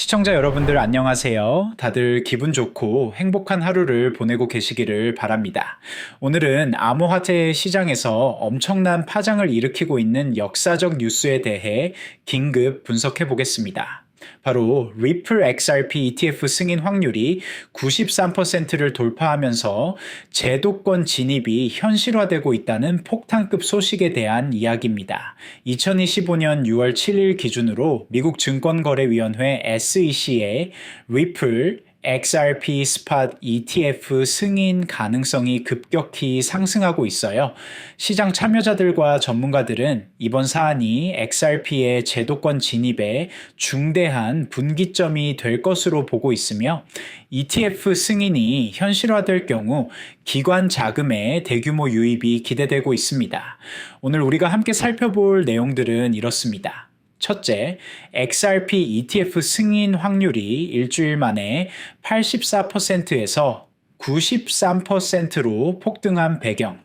시청자 여러분들 안녕하세요. 다들 기분 좋고 행복한 하루를 보내고 계시기를 바랍니다. 오늘은 암호화폐 시장에서 엄청난 파장을 일으키고 있는 역사적 뉴스에 대해 긴급 분석해 보겠습니다. 바로 리플 XRP ETF 승인 확률이 93%를 돌파하면서 제도권 진입이 현실화되고 있다는 폭탄급 소식에 대한 이야기입니다. 2025년 6월 7일 기준으로 미국 증권거래위원회 SEC의 리플 XRP 스팟 ETF 승인 가능성이 급격히 상승하고 있어요. 시장 참여자들과 전문가들은 이번 사안이 XRP의 제도권 진입에 중대한 분기점이 될 것으로 보고 있으며 ETF 승인이 현실화될 경우 기관 자금의 대규모 유입이 기대되고 있습니다. 오늘 우리가 함께 살펴볼 내용들은 이렇습니다. 첫째, XRP ETF 승인 확률이 일주일 만에 84%에서 93%로 폭등한 배경.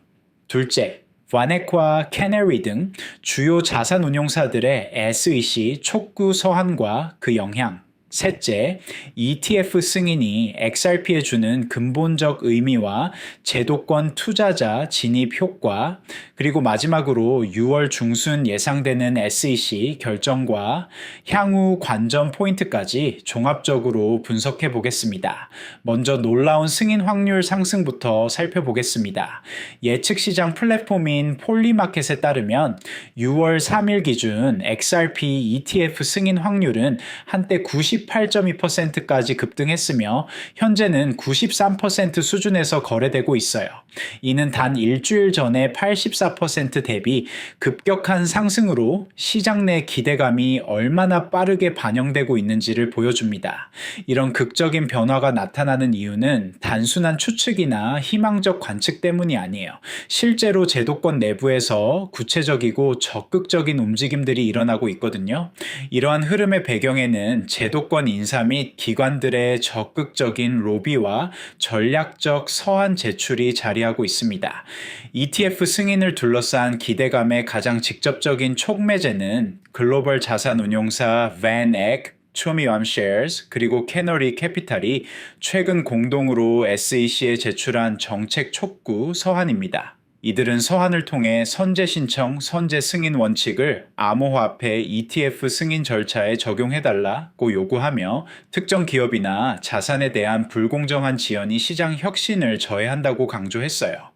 둘째, 와넥과 캐너리 등 주요 자산운용사들의 SEC 촉구 서한과 그 영향. 셋째, ETF 승인이 XRP에 주는 근본적 의미와 제도권 투자자 진입 효과, 그리고 마지막으로 6월 중순 예상되는 SEC 결정과 향후 관전 포인트까지 종합적으로 분석해 보겠습니다. 먼저 놀라운 승인 확률 상승부터 살펴보겠습니다. 예측 시장 플랫폼인 폴리마켓에 따르면 6월 3일 기준 XRP ETF 승인 확률은 한때 98.2%까지 급등했으며 현재는 93% 수준에서 거래되고 있어요. 이는 단 일주일 전에 84% 대비 급격한 상승으로 시장 내 기대감이 얼마나 빠르게 반영되고 있는지를 보여줍니다. 이런 극적인 변화가 나타나는 이유는 단순한 추측이나 희망적 관측 때문이 아니에요. 실제로 제도권 내부에서 구체적이고 적극적인 움직임들이 일어나고 있거든요. 이러한 흐름의 배경에는 제도권 인사 및 기관들의 적극적인 로비와 전략적 서한 제출이 자리하고 있습니다. ETF 승인을 둘러싼 기대감의 가장 직접적인 촉매제는 글로벌 자산운용사 VanEck, 초미암 쉐어스 그리고 캐너리 캐피탈이 최근 공동으로 SEC에 제출한 정책 촉구 서한입니다. 이들은 서한을 통해 선제 신청, 선제 승인 원칙을 암호화폐 ETF 승인 절차에 적용해달라고 요구하며 특정 기업이나 자산에 대한 불공정한 지연이 시장 혁신을 저해한다고 강조했어요.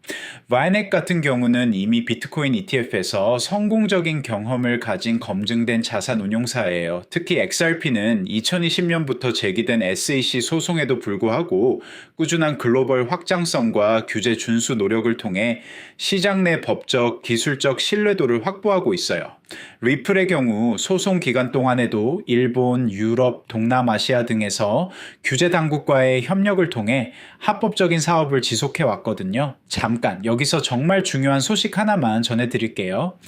와이넥 같은 경우는 이미 비트코인 ETF에서 성공적인 경험을 가진 검증된 자산 운용사예요. 특히 XRP는 2020년부터 제기된 SEC 소송에도 불구하고 꾸준한 글로벌 확장성과 규제 준수 노력을 통해 시장 내 법적, 기술적 신뢰도를 확보하고 있어요. 리플의 경우 소송 기간 동안에도 일본, 유럽, 동남아시아 등에서 규제 당국과의 협력을 통해 합법적인 사업을 지속해 왔거든요. 잠깐 여기서 정말 중요한 소식 하나만 전해드릴게요.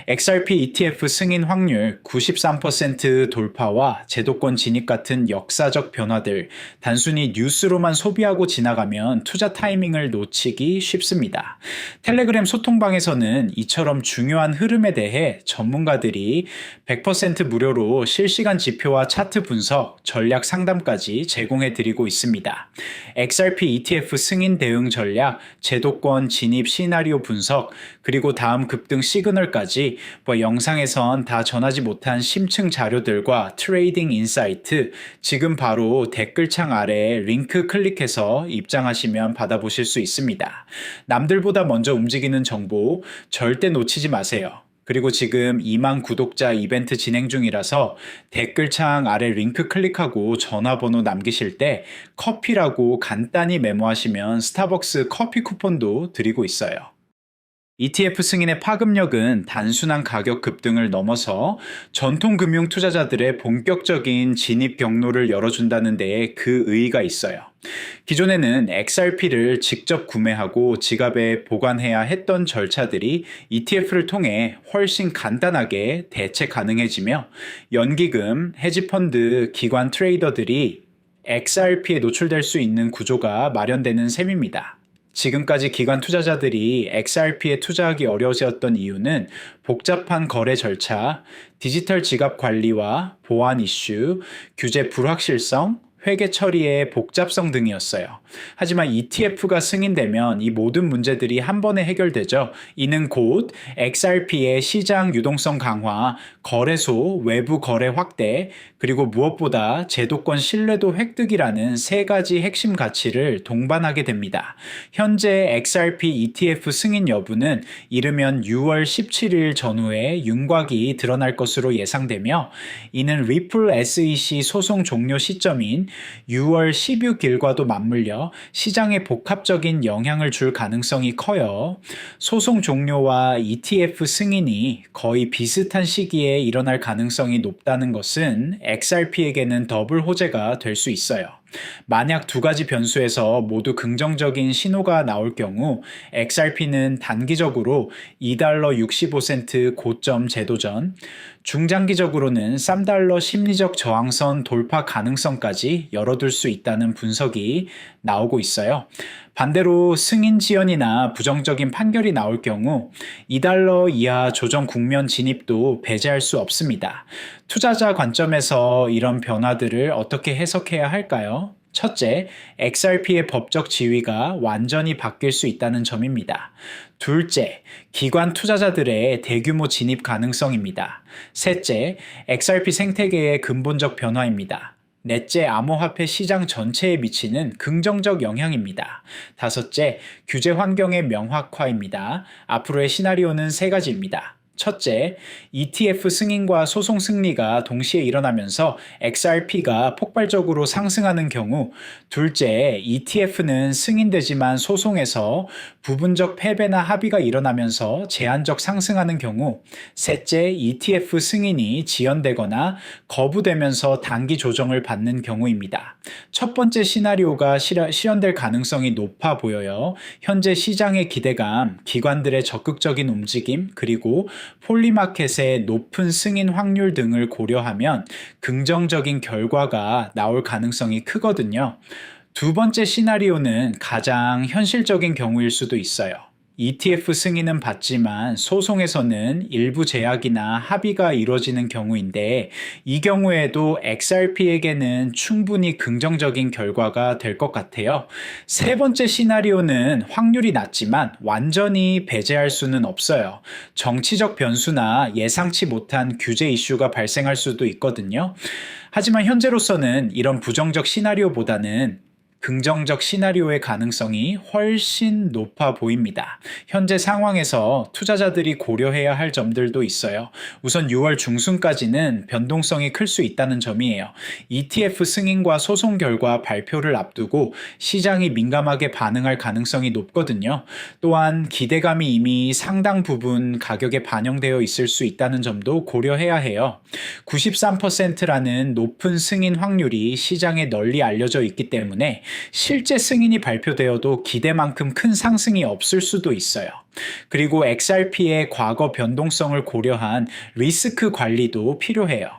XRP ETF 승인 확률 93% 돌파와 제도권 진입 같은 역사적 변화들, 단순히 뉴스로만 소비하고 지나가면 투자 타이밍을 놓치기 쉽습니다. 텔레그램 소통방에서는 이처럼 중요한 흐름에 대해 전문가들이 100% 무료로 실시간 지표와 차트 분석, 전략 상담까지 제공해 드리고 있습니다. XRP ETF 승인 대응 전략, 제도권 진입 시나리오 분석, 그리고 다음 급등 시그널까지 영상에선 다 전하지 못한 심층 자료들과 트레이딩 인사이트, 지금 바로 댓글창 아래에 링크 클릭해서 입장하시면 받아보실 수 있습니다. 남들보다 먼저 움직이는 정보 절대 놓치지 마세요. 그리고 지금 2만 구독자 이벤트 진행 중이라서 댓글창 아래 링크 클릭하고 전화번호 남기실 때 커피라고 간단히 메모하시면 스타벅스 커피 쿠폰도 드리고 있어요. ETF 승인의 파급력은 단순한 가격 급등을 넘어서 전통 금융 투자자들의 본격적인 진입 경로를 열어준다는 데에 그 의의가 있어요. 기존에는 XRP를 직접 구매하고 지갑에 보관해야 했던 절차들이 ETF를 통해 훨씬 간단하게 대체 가능해지며 연기금, 헤지펀드, 기관 트레이더들이 XRP에 노출될 수 있는 구조가 마련되는 셈입니다. 지금까지 기관 투자자들이 XRP에 투자하기 어려워졌던 이유는 복잡한 거래 절차, 디지털 지갑 관리와 보안 이슈, 규제 불확실성, 회계 처리의 복잡성 등이었어요. 하지만 ETF가 승인되면 이 모든 문제들이 한 번에 해결되죠. 이는 곧 XRP의 시장 유동성 강화, 거래소 외부 거래 확대, 그리고 무엇보다 제도권 신뢰도 획득이라는 세 가지 핵심 가치를 동반하게 됩니다. 현재 XRP ETF 승인 여부는 이르면 6월 17일 전후에 윤곽이 드러날 것으로 예상되며, 이는 리플 SEC 소송 종료 시점인 6월 16일과도 맞물려 시장에 복합적인 영향을 줄 가능성이 커요. 소송 종료와 ETF 승인이 거의 비슷한 시기에 일어날 가능성이 높다는 것은 XRP에게는 더블 호재가 될 수 있어요. 만약 두 가지 변수에서 모두 긍정적인 신호가 나올 경우 XRP는 단기적으로 $2.65 고점 제도전, 중장기적으로는 $3 심리적 저항선 돌파 가능성까지 열어둘 수 있다는 분석이 나오고 있어요. 반대로 승인 지연이나 부정적인 판결이 나올 경우 $2 이하 조정 국면 진입도 배제할 수 없습니다. 투자자 관점에서 이런 변화들을 어떻게 해석해야 할까요? 첫째, XRP의 법적 지위가 완전히 바뀔 수 있다는 점입니다. 둘째, 기관 투자자들의 대규모 진입 가능성입니다. 셋째, XRP 생태계의 근본적 변화입니다. 넷째, 암호화폐 시장 전체에 미치는 긍정적 영향입니다. 다섯째, 규제 환경의 명확화입니다. 앞으로의 시나리오는 세 가지입니다. 첫째, ETF 승인과 소송 승리가 동시에 일어나면서 XRP가 폭발적으로 상승하는 경우, 둘째, ETF는 승인되지만 소송에서 부분적 패배나 합의가 일어나면서 제한적 상승하는 경우, 셋째, ETF 승인이 지연되거나 거부되면서 단기 조정을 받는 경우입니다. 첫 번째 시나리오가 실현될 가능성이 높아 보여요. 현재 시장의 기대감, 기관들의 적극적인 움직임, 그리고 폴리마켓의 높은 승인 확률 등을 고려하면 긍정적인 결과가 나올 가능성이 크거든요. 두 번째 시나리오는 가장 현실적인 경우일 수도 있어요. ETF 승인은 받지만 소송에서는 일부 제약이나 합의가 이루어지는 경우인데, 이 경우에도 XRP에게는 충분히 긍정적인 결과가 될 것 같아요. 세 번째 시나리오는 확률이 낮지만 완전히 배제할 수는 없어요. 정치적 변수나 예상치 못한 규제 이슈가 발생할 수도 있거든요. 하지만 현재로서는 이런 부정적 시나리오보다는 긍정적 시나리오의 가능성이 훨씬 높아 보입니다. 현재 상황에서 투자자들이 고려해야 할 점들도 있어요. 우선 6월 중순까지는 변동성이 클 수 있다는 점이에요. ETF 승인과 소송 결과 발표를 앞두고 시장이 민감하게 반응할 가능성이 높거든요. 또한 기대감이 이미 상당 부분 가격에 반영되어 있을 수 있다는 점도 고려해야 해요. 93%라는 높은 승인 확률이 시장에 널리 알려져 있기 때문에 실제 승인이 발표되어도 기대만큼 큰 상승이 없을 수도 있어요. 그리고 XRP의 과거 변동성을 고려한 리스크 관리도 필요해요.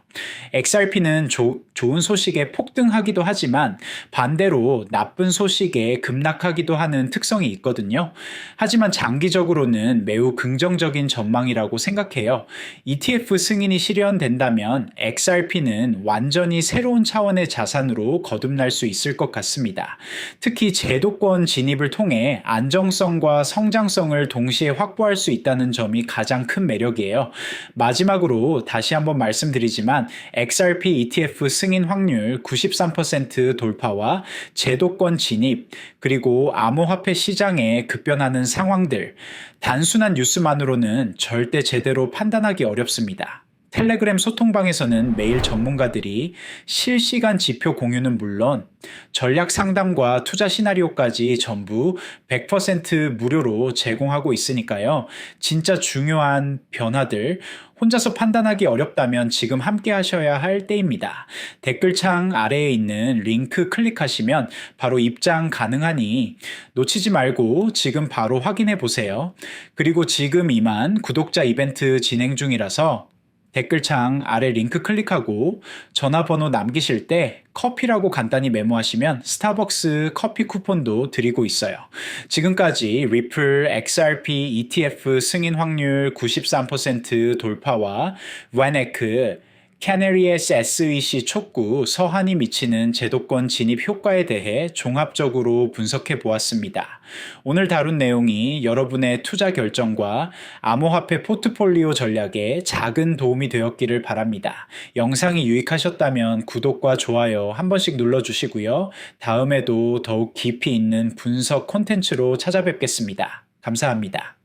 XRP는 좋은 소식에 폭등하기도 하지만 반대로 나쁜 소식에 급락하기도 하는 특성이 있거든요. 하지만 장기적으로는 매우 긍정적인 전망이라고 생각해요. ETF 승인이 실현된다면 XRP는 완전히 새로운 차원의 자산으로 거듭날 수 있을 것 같습니다. 특히 제도권 진입을 통해 안정성과 성장성을 동시에 확보할 수 있다는 점이 가장 큰 매력이에요. 마지막으로 다시 한번 말씀드리지만 XRP ETF 승인 확률 93% 돌파와 제도권 진입, 그리고 암호화폐 시장에 급변하는 상황들, 단순한 뉴스만으로는 절대 제대로 판단하기 어렵습니다. 텔레그램 소통방에서는 매일 전문가들이 실시간 지표 공유는 물론 전략 상담과 투자 시나리오까지 전부 100% 무료로 제공하고 있으니까요. 진짜 중요한 변화들 혼자서 판단하기 어렵다면 지금 함께 하셔야 할 때입니다. 댓글창 아래에 있는 링크 클릭하시면 바로 입장 가능하니 놓치지 말고 지금 바로 확인해 보세요. 그리고 지금 이만 구독자 이벤트 진행 중이라서 댓글창 아래 링크 클릭하고 전화번호 남기실 때 커피라고 간단히 메모하시면 스타벅스 커피 쿠폰도 드리고 있어요. 지금까지 리플 XRP ETF 승인 확률 93% 돌파와 와네크 캐네리에스 SEC 촉구 서한이 미치는 제도권 진입 효과에 대해 종합적으로 분석해 보았습니다. 오늘 다룬 내용이 여러분의 투자 결정과 암호화폐 포트폴리오 전략에 작은 도움이 되었기를 바랍니다. 영상이 유익하셨다면 구독과 좋아요 한 번씩 눌러주시고요. 다음에도 더욱 깊이 있는 분석 콘텐츠로 찾아뵙겠습니다. 감사합니다.